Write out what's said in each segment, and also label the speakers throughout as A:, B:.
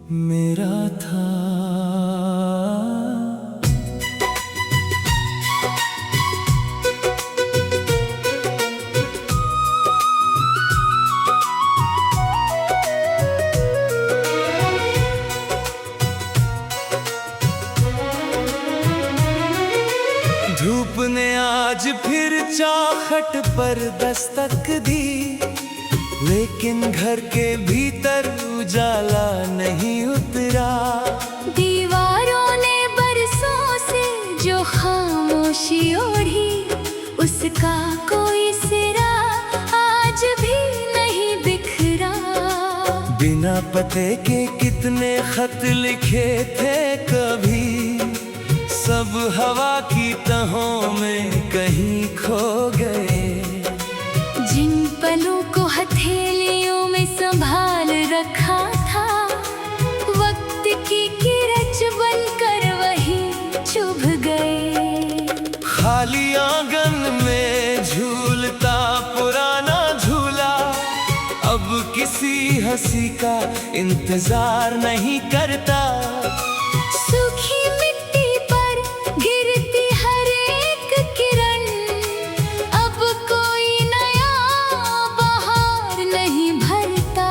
A: मेरा था। धूप ने आज फिर चौखट पर दस्तक दी, लेकिन घर के भीतर उजाला नहीं उतरा।
B: दीवारों ने बरसों से जो खामोशी ओढ़ी, उसका कोई सिरा आज भी नहीं बिखरा।
A: बिना पते के कितने खत लिखे थे कभी, सब हवा की तहों में कहीं खो गए।
B: जिन पलों को हथेलियों में संभाल रखा था, वक्त की किरच बनकर वही चुभ गए।
A: खाली आंगन में झूलता पुराना झूला, अब किसी हंसी का इंतजार नहीं करता।
B: सूखी मिट्टी पर गिरती हर एक किरण, अब कोई नया बहार नहीं भरता।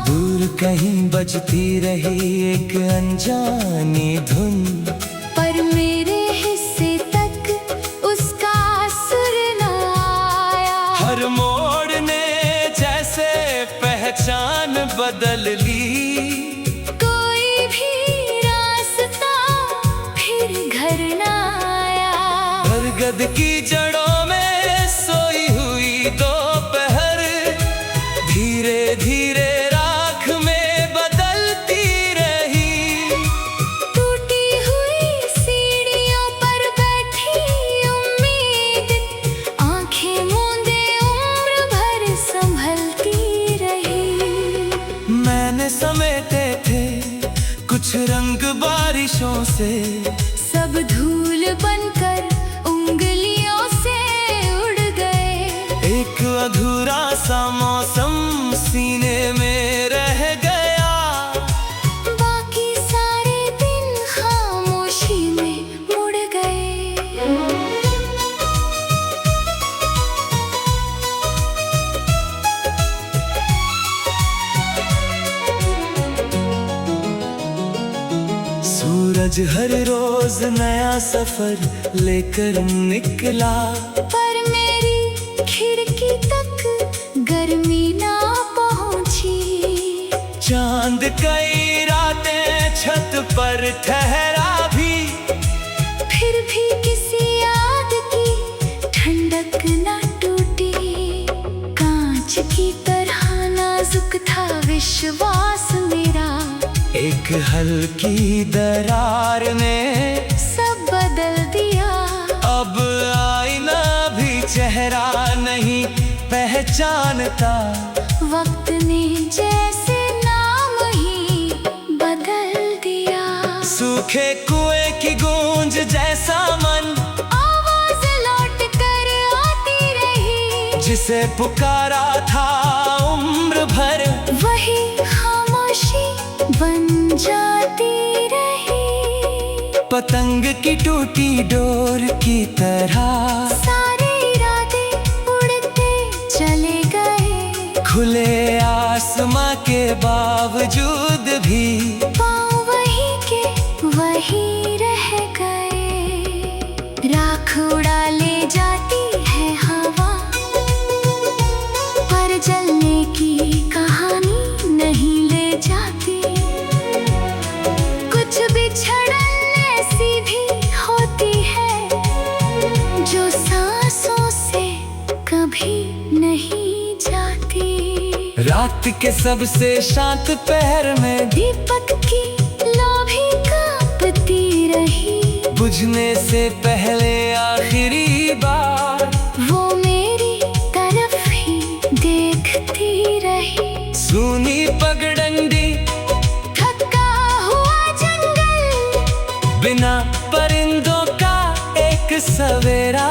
A: दूर कहीं बजती रही एक अनजानी धुन,
B: पर मेरे हिस्से तक उसका सुर न आया।
A: हर मोड़ ने जैसे पहचान बदल ली,
B: कोई भी रास्ता फिर घर न आया।
A: बरगद की जड़ों में सोई हुई दोपहर, धीरे धीरे राख में बदलती रही।
B: टूटी हुई सीढ़ियों पर बैठी उम्मीद, आंखें मूंदे उम्र भर संभलती रही।
A: मैंने समेटे थे कुछ रंग बारिशों से,
B: सब धूल बनकर उंगलियों से उड़ गए।
A: एक अधूरा सा मौसम सीने में रह गया।
B: बाकी सारे दिन खामोशी में मुड़ गए।
A: सूरज हर रोज नया सफर लेकर निकला,
B: पर मेरी खिड़की तक गर्मी ना पहुंची।
A: चांद कई रातें छत पर ठहरा भी,
B: फिर भी किसी याद की ठंडक ना टूटी। कांच की तरह नाजुक था विश्वास मेरा,
A: एक हल्की दरार ने
B: सब बदल दिया।
A: अब आईना भी चेहरा नहीं पहचानता।
B: वक्त ने जैसे नाम ही बदल दिया।
A: सूखे कुएं की गूंज जैसा मन,
B: आवाज लौट कर आती रही।
A: जिसे पुकारा था उम्र भर,
B: वही खामोशी बन जाती रही।
A: पतंग की टूटी डोर की तरह,
B: सारे इरादे उड़ते चले गए।
A: खुले आसमां के बावजूद भी,
B: पाँव वही के वही रह गए। राख उड़ा ले जाती है हवा, पर जलने की कहानी नहीं ले जाती। कुछ बिछड़न ऐसी भी होती है, जो सांसों से कभी नहीं जाती।
A: रात के सबसे शांत पहर में
B: दीपक की लौ भी कांपती रही।
A: बुझने से पहले आखिरी बार,
B: वो मेरी तरफ ही देखती रही।
A: सुनी पगडंडी,
B: थका हुआ जंगल,
A: बिना परिंदों का एक सवेरा।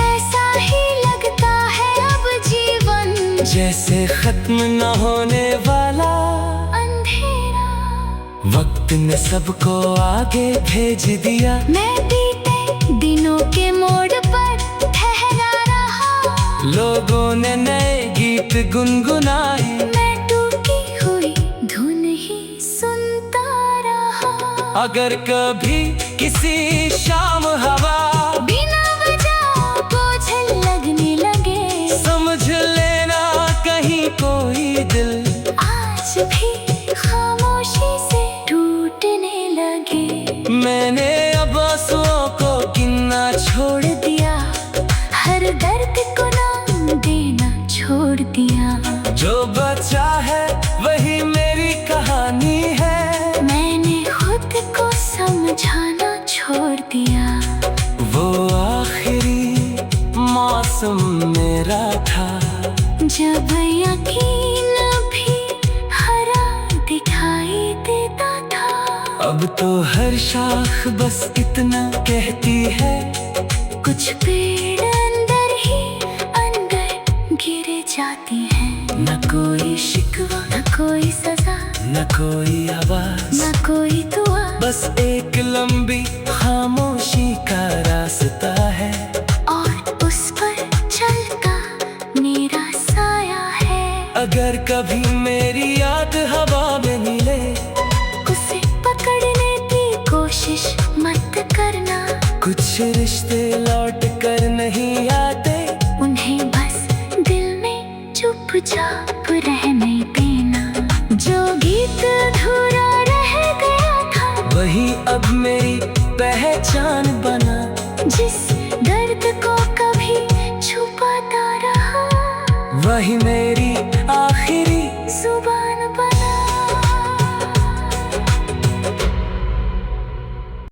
B: ऐसा ही लगता है अब जीवन,
A: जैसे खत्म न होने वाला
B: अंधेरा।
A: वक्त ने सबको आगे भेज दिया।
B: मैं बीते दिनों के मोड़ पर ठहरा रहा।
A: लोगों ने नए गीत गुनगुनाए।
B: मैं टूटी हुई धुन ही सुनता रहा।
A: अगर कभी किसी शाम हवा
B: बिना वजह बोझ लगने लगे,
A: समझ लेना कहीं कोई दिल
B: आज भी खामोशी से टूटने लगे।
A: मैंने अब आंसुओं को गिनना छोड़
B: दिया, हर दर्द को नाम देना छोड़ दिया।
A: जो बचा है वही मेरी कहानी है।
B: मैंने खुद को समझाना छोड़ दिया।
A: वो आखिरी मौसम मेरा था,
B: जब यकीन भी हरा दिखाई देता था।
A: अब तो हर शाख बस इतना कहती है।
B: कुछ पेड़ अंदर ही अंदर गिरे जाते हैं।
A: न कोई शिकवा,
B: न कोई सजा,
A: न कोई आवाज,
B: न कोई दुआ,
A: बस एक लंबी खामोशी का रास्ता है।
B: और उस पर चलता मेरा साया है।
A: अगर कभी मेरी याद हवा में मिले,
B: उसे पकड़ने की कोशिश मत करना।
A: कुछ रिश्ते लौट कर नहीं आते,
B: उन्हें बस दिल में चुपचाप रहने देना। जो गीत अधूरा रह गया था,
A: वही अब मेरी पहचान बना।
B: जिस दर्द को कभी छुपाता रहा,
A: वही मेरी आखिरी
B: जुबान